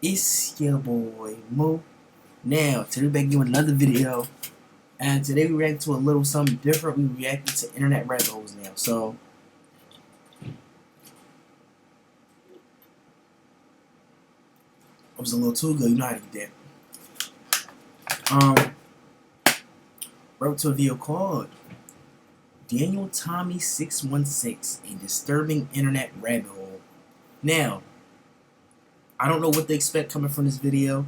It's your boy Mo. Now, today we're back with another video, and today we react to a little something different. We reacted to internet rabbit holes now. So, it was a little too good. You know how to get that. Wrote to a video called Daniel Tommy 616, a disturbing internet rabbit hole. Now, I don't know what they expect coming from this video.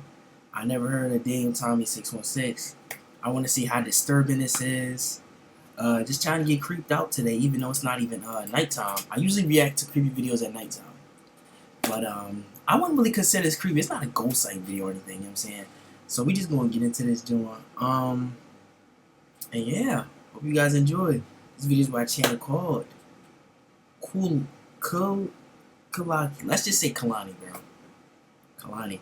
I never heard of Daniel Tommy 616. I want to see how disturbing this is. Just trying to get creeped out today, even though it's not even nighttime. I usually react to creepy videos at nighttime. But I wouldn't really consider this creepy. It's not a ghost sight video or anything, you know what I'm saying? So we just gonna get into this joint. And yeah, hope you guys enjoy. This video is by a channel called Kalani. Let's just say Kalani, bro. Kalani.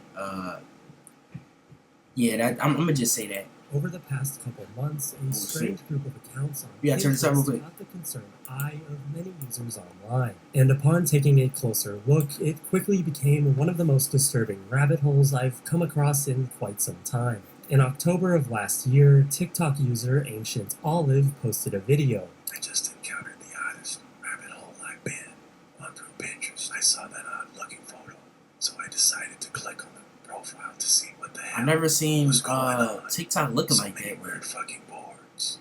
Yeah, I'm gonna just say that. Over the past couple months, a strange group of accounts on turn this up real quick. caught the concerned eye of many users online. And upon taking a closer look, it quickly became one of the most disturbing rabbit holes I've come across in quite some time. In October of last year, TikTok user Ancient Olive posted a video. I just encountered the oddest rabbit hole I've been on through Pinterest. I saw that odd-looking photo, so I decided to click on the profile to see what the hell I've never seen was going on. TikTok looking So like many that. weird fucking boards.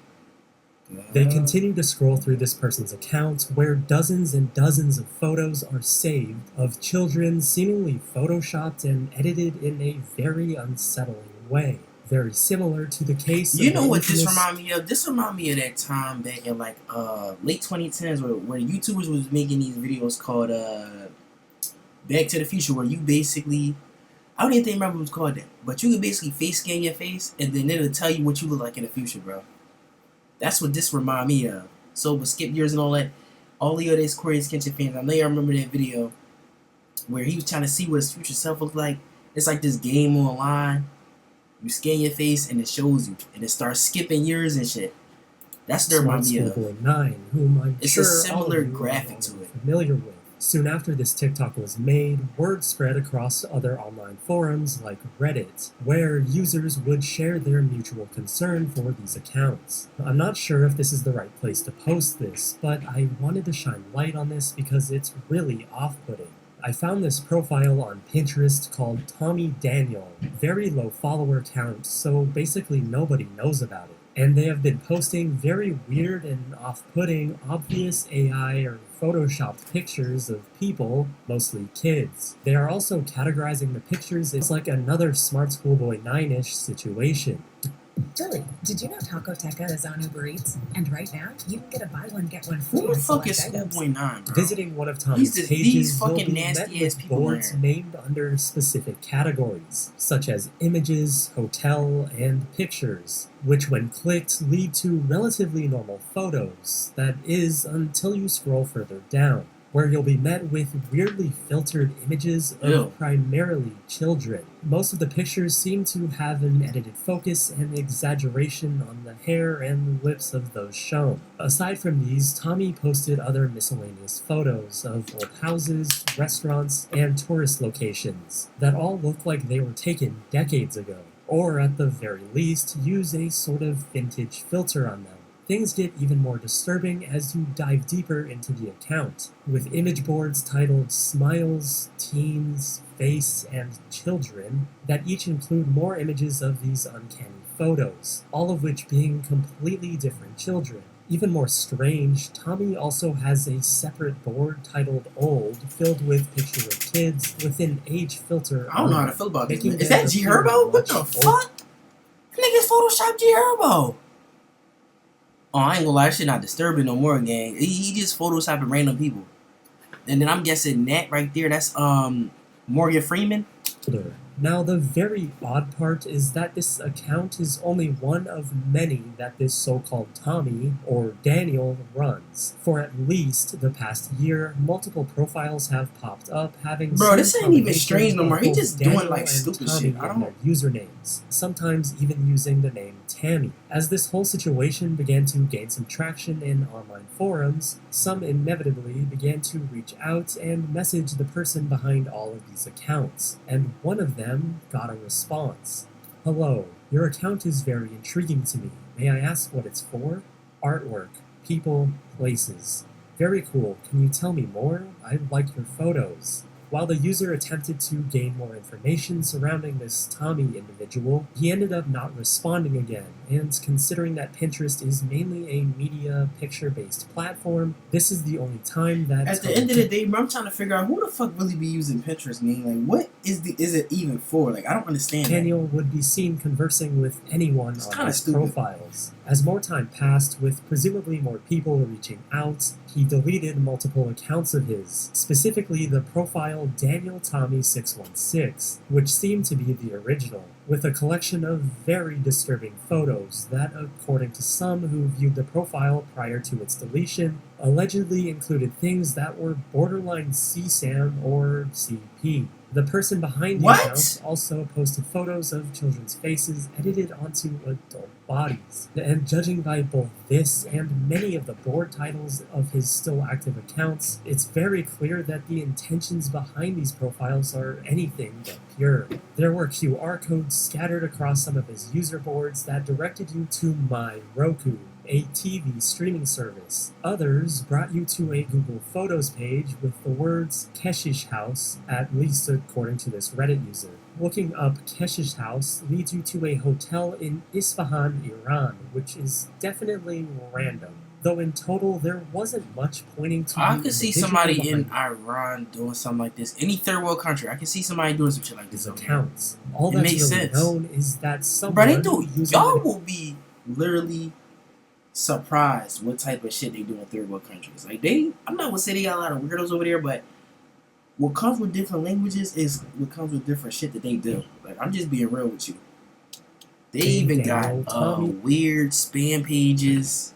They continue to scroll through this person's account, where dozens and dozens of photos are saved of children seemingly photoshopped and edited in a very unsettling way. Very similar to the case You of know what infamous- this remind me of? This remind me of that time back in like late 2010s where YouTubers was making these videos called Back to the Future, where you basically, I don't even remember what it was called that, but you could basically face scan your face and then it'll tell you what you look like in the future, bro. That's what this remind me of. So with skip years and all that, all the other Korean Sketchy fans, I know y'all remember that video where he was trying to see what his future self looked like. It's like this game online. You scan your face and it shows you, and it starts skipping years and shit. That's what it remind me of. Boy 9, whom I'm It's sure a similar all of you graphic are to it. familiar with. Soon after this TikTok was made, word spread across other online forums like Reddit, where users would share their mutual concern for these accounts. I'm not sure if this is the right place to post this, but I wanted to shine light on this because it's really off-putting. I found this profile on Pinterest called Tommy Daniel. Very low follower count, so basically nobody knows about it. And they have been posting very weird and off-putting, obvious AI or photoshopped pictures of people, mostly kids. They are also categorizing the pictures as like another Smart Schoolboy 9-ish situation. Julie, did you know Taco Teca is on Uber Eats? And right now, you can get a buy one, get one free Who the on fuck select is items. Schoolboy 9, bro? Visiting one of Tommy's These pages, fucking you'll be nasty met ass with people boards there. named under specific categories, such as images, hotel, and pictures, which when clicked lead to relatively normal photos. That is, until you scroll further down, where you'll be met with weirdly filtered images of Ew. primarily children. Most of the pictures seem to have an edited focus and exaggeration on the hair and the lips of those shown. Aside from these, Tommy posted other miscellaneous photos of old houses, restaurants, and tourist locations that all look like they were taken decades ago, or at the very least, use a sort of vintage filter on them. Things get even more disturbing as you dive deeper into the account, with image boards titled Smiles, Teens, Face, and Children that each include more images of these uncanny photos, all of which being completely different children. Even more strange, Tommy also has a separate board titled Old, filled with pictures of kids with an age filter. I don't know how to feel about this. making Is them that G appear Herbo? What the much fuck? Niggas Photoshop G Herbo. Oh, I ain't gonna lie, that shit not disturbing no more, gang. He just photoshopping random people. And then I'm guessing that right there, that's Morgan Freeman. older. Now, the very odd part is that this account is only one of many that this so-called Tommy, or Daniel, runs. For at least the past year, multiple profiles have popped up having Bro, some this ain't even combination strange no of more. He both just doing, Daniel like, and stupid Tommy shit. I in don't- their usernames, sometimes even using the name Tammy. As this whole situation began to gain some traction in online forums, some inevitably began to reach out and message the person behind all of these accounts, and one of them got a response. "Hello, your account is very intriguing to me. May I ask what it's for? Artwork, people, places. Very cool. Can you tell me more? I like your photos." While the user attempted to gain more information surrounding this Tommy individual, he ended up not responding again, and considering that Pinterest is mainly a media picture-based platform, this is the only time that At the end of the day, bro, I'm trying to figure out who the fuck really be using Pinterest, man. Like, what is it even for? Like, I don't understand that. Daniel would be seen conversing with anyone It's on kinda his stupid. profiles. As more time passed, with presumably more people reaching out, he deleted multiple accounts of his, specifically the profile Daniel Tommy 616, which seemed to be the original, with a collection of very disturbing photos that, according to some who viewed the profile prior to its deletion, allegedly included things that were borderline CSAM or CP. The person behind the What? account also posted photos of children's faces edited onto adult bodies. And judging by both this and many of the board titles of his still active accounts, it's very clear that the intentions behind these profiles are anything but pure. There were QR codes scattered across some of his user boards that directed you to My Roku, a TV streaming service. Others brought you to a Google Photos page with the words Keshish House, at least according to this Reddit user. Looking up Keshish House leads you to a hotel in Isfahan, Iran, which is definitely random. Though in total, there wasn't much pointing to I the could see individual somebody in behind Iran doing something like this. Any third world country, I could see somebody doing some shit like these this. over here. accounts. All It that's makes really sense. known is that Bro, someone they do. using Y'all the will be literally surprised what type of shit they do in third world countries. Like I'm not gonna say they got a lot of weirdos over there, but what comes with different languages is what comes with different shit that they do. Like, I'm just being real with you. They even got Daniel Tommy. weird spam pages.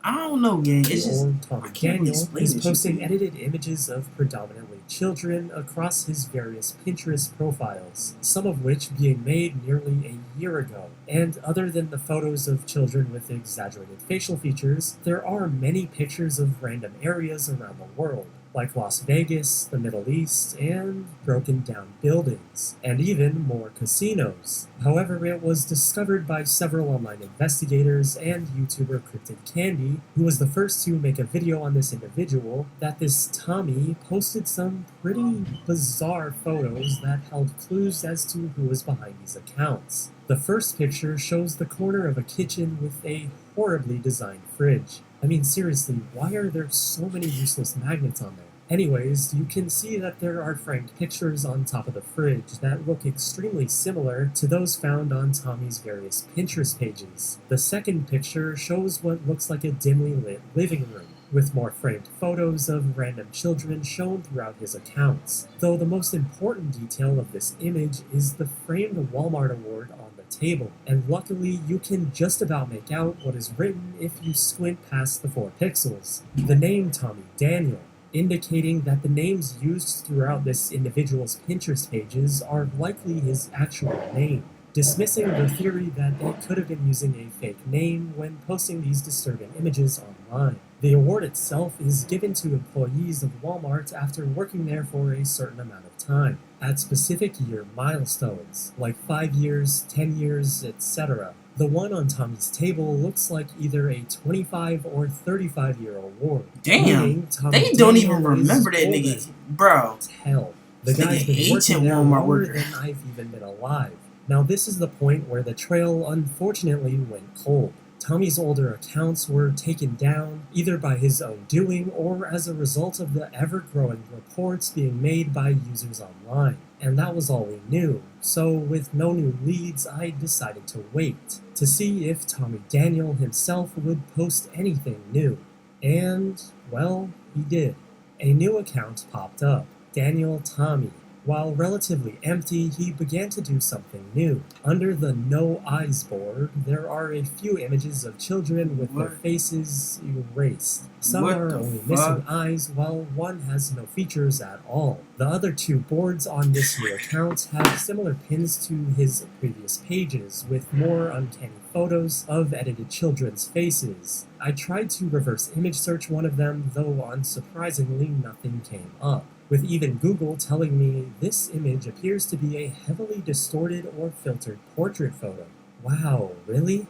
I don't know, gang. It's just old Tommy I can't really Daniel explain is this shit posting to you. edited images of predominantly children across his various Pinterest profiles, some of which being made nearly a year ago. And other than the photos of children with exaggerated facial features, there are many pictures of random areas around the world, like Las Vegas, the Middle East, and broken down buildings, and even more casinos. However, it was discovered by several online investigators and YouTuber Cryptid Candy, who was the first to make a video on this individual, that this Tommy posted some pretty bizarre photos that held clues as to who was behind these accounts. The first picture shows the corner of a kitchen with a horribly designed fridge. I mean, seriously, why are there so many useless magnets on there? Anyways, you can see that there are framed pictures on top of the fridge that look extremely similar to those found on Tommy's various Pinterest pages. The second picture shows what looks like a dimly lit living room, with more framed photos of random children shown throughout his accounts. Though the most important detail of this image is the framed Walmart award on the table, and luckily you can just about make out what is written if you squint past the 4 pixels. The name Tommy Daniel, indicating that the names used throughout this individual's Pinterest pages are likely his actual name, dismissing the theory that they could have been using a fake name when posting these disturbing images online. The award itself is given to employees of Walmart after working there for a certain amount of time, at specific year milestones, like 5 years, 10 years, etc. The one on Tommy's table looks like either a 25 or 35-year award. Damn, meaning Tommy they don't Daniel even remember is that old nigga, as bro. hell. The This guy's nigga been ancient working there Walmart longer worker. than I've even been alive. Now this is the point where the trail unfortunately went cold. Tommy's older accounts were taken down, either by his own doing or as a result of the ever-growing reports being made by users online. And that was all we knew, so with no new leads, I decided to wait, to see if Tommy Daniel himself would post anything new. And, well, he did. A new account popped up, Daniel Tommy, While relatively empty, he began to do something new. Under the No Eyes board, there are a few images of children with their What? faces erased. Some What are the only fuck? missing eyes, while one has no features at all. The other two boards on this new account have similar pins to his previous pages, with more uncanny photos of edited children's faces. I tried to reverse image search one of them, though unsurprisingly nothing came up, with even Google telling me this image appears to be a heavily distorted or filtered portrait photo. Wow, really?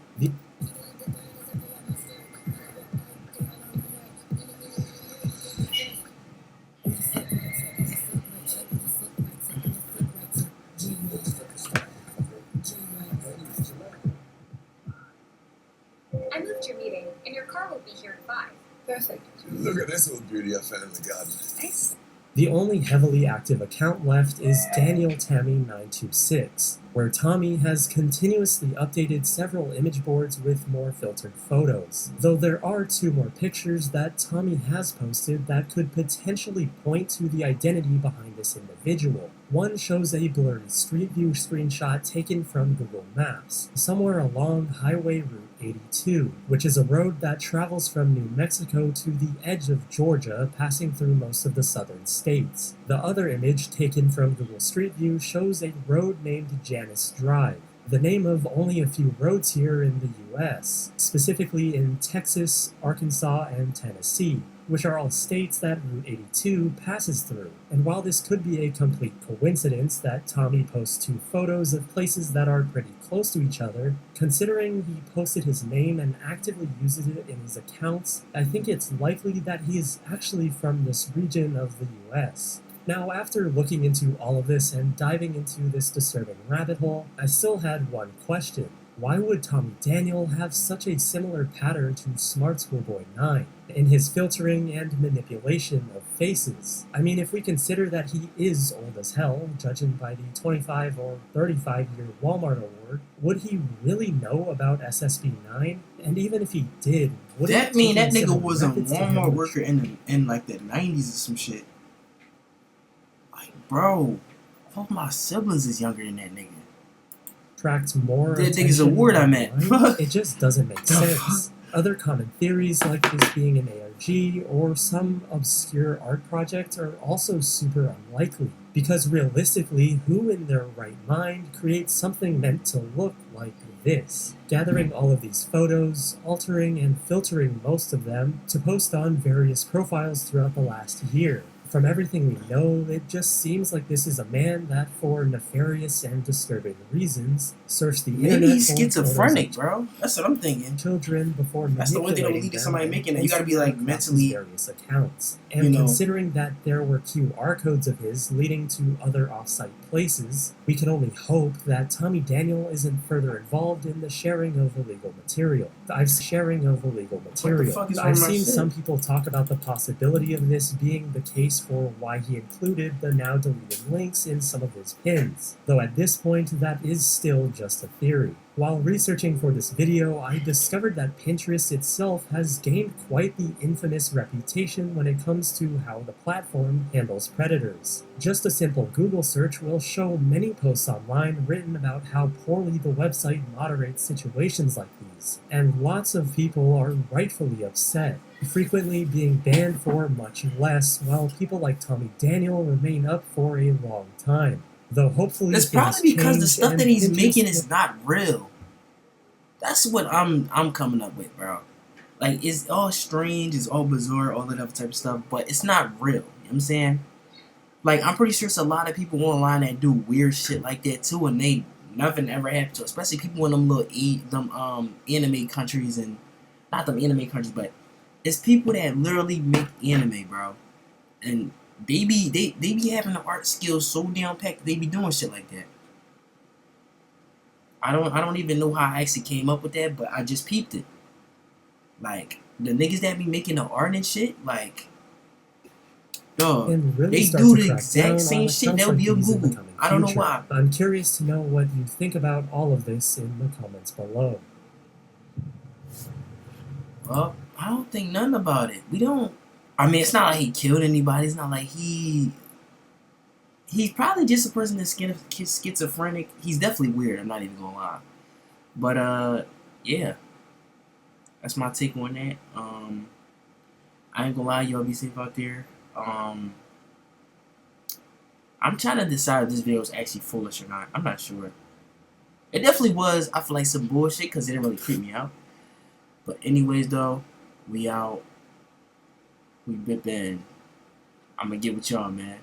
I moved your meeting, and your car will be here at 5. Perfect. Look at this little beauty I found in the garden. Nice. The only heavily active account left is Daniel Tammy 926, where Tommy has continuously updated several image boards with more filtered photos. Though there are 2 more pictures that Tommy has posted that could potentially point to the identity behind this individual. One shows a blurry Street View screenshot taken from Google Maps, somewhere along Highway Route 82, which is a road that travels from New Mexico to the edge of Georgia, passing through most of the southern states. The other image, taken from Google Street View, shows a road named Janus Drive, the name of only a few roads here in the US, specifically in Texas, Arkansas, and Tennessee, which are all states that Route 82 passes through. And while this could be a complete coincidence that Tommy posts 2 photos of places that are pretty close to each other, considering he posted his name and actively uses it in his accounts, I think it's likely that he is actually from this region of the US. Now, after looking into all of this and diving into this disturbing rabbit hole, I still had one question. Why would Tommy Daniel have such a similar pattern to Smart Schoolboy 9 in his filtering and manipulation of faces? I mean, if we consider that he is old as hell, judging by the 25 or 35-year Walmart award, would he really know about SSB9? And even if he did, would That it mean take that him nigga some was a methods to Walmart handle worker in like the 90s or some shit. Like, bro, all my siblings is younger than that nigga. attract more That nigga's a attention word I meant. online? It just doesn't make The sense. Other common theories like this being an ARG or some obscure art project are also super unlikely, because realistically, who in their right mind creates something meant to look like this? Gathering all of these photos, altering and filtering most of them to post on various profiles throughout the last year. From everything we know, it just seems like this is a man that, for nefarious and disturbing reasons, searched the Maybe internet he's for photos schizophrenic, of bro. That's what I'm thinking. children before That's the one thing that will manipulating lead to them somebody and making it. You gotta be, posting like, them across his mentally, various accounts. And you know. considering that there were QR codes of his leading to other off-site places, we can only hope that Tommy Daniel isn't further involved in the sharing of illegal material. I've fuck is wrong I've with my seen shit? some people talk about the possibility of this being the case for why he included the now deleted links in some of his pins, though at this point that is still just a theory. While researching for this video, I discovered that Pinterest itself has gained quite the infamous reputation when it comes to how the platform handles predators. Just a simple Google search will show many posts online written about how poorly the website moderates situations like these, and lots of people are rightfully upset, frequently being banned for much less, while people like Tommy Daniel remain up for a long time. Though hopefully It's things probably because the change stuff and that he's Pinterest making will- is not real. That's what I'm coming up with, bro. Like, it's all strange, it's all bizarre, all that other type of stuff, but it's not real. You know what I'm saying? Like, I'm pretty sure it's a lot of people online that do weird shit like that too, and nothing ever happened to, especially people in them little anime countries, and not them anime countries, but it's people that literally make anime, bro. And they be having the art skills so down packed, they be doing shit like that. I don't even know how I actually came up with that, but I just peeped it. Like, the niggas that be making the art and shit, like, yo, and really they start do to the crack exact down same on shit accounts that would like be on these in the Google. coming I don't know future. why. I'm curious to know what you think about all of this in the comments below. Well, I don't think nothing about it. We don't. I mean, it's not like he killed anybody. It's not like he. he's probably just a person that's schizophrenic. He's definitely weird. I'm not even gonna lie. But yeah, that's my take on that. I ain't gonna lie, y'all be safe out there. I'm trying to decide if this video is actually foolish or not. I'm not sure. It definitely was. I feel like some bullshit because it didn't really creep me out. But anyways, though, we out. We bip in. I'm gonna get with y'all, man.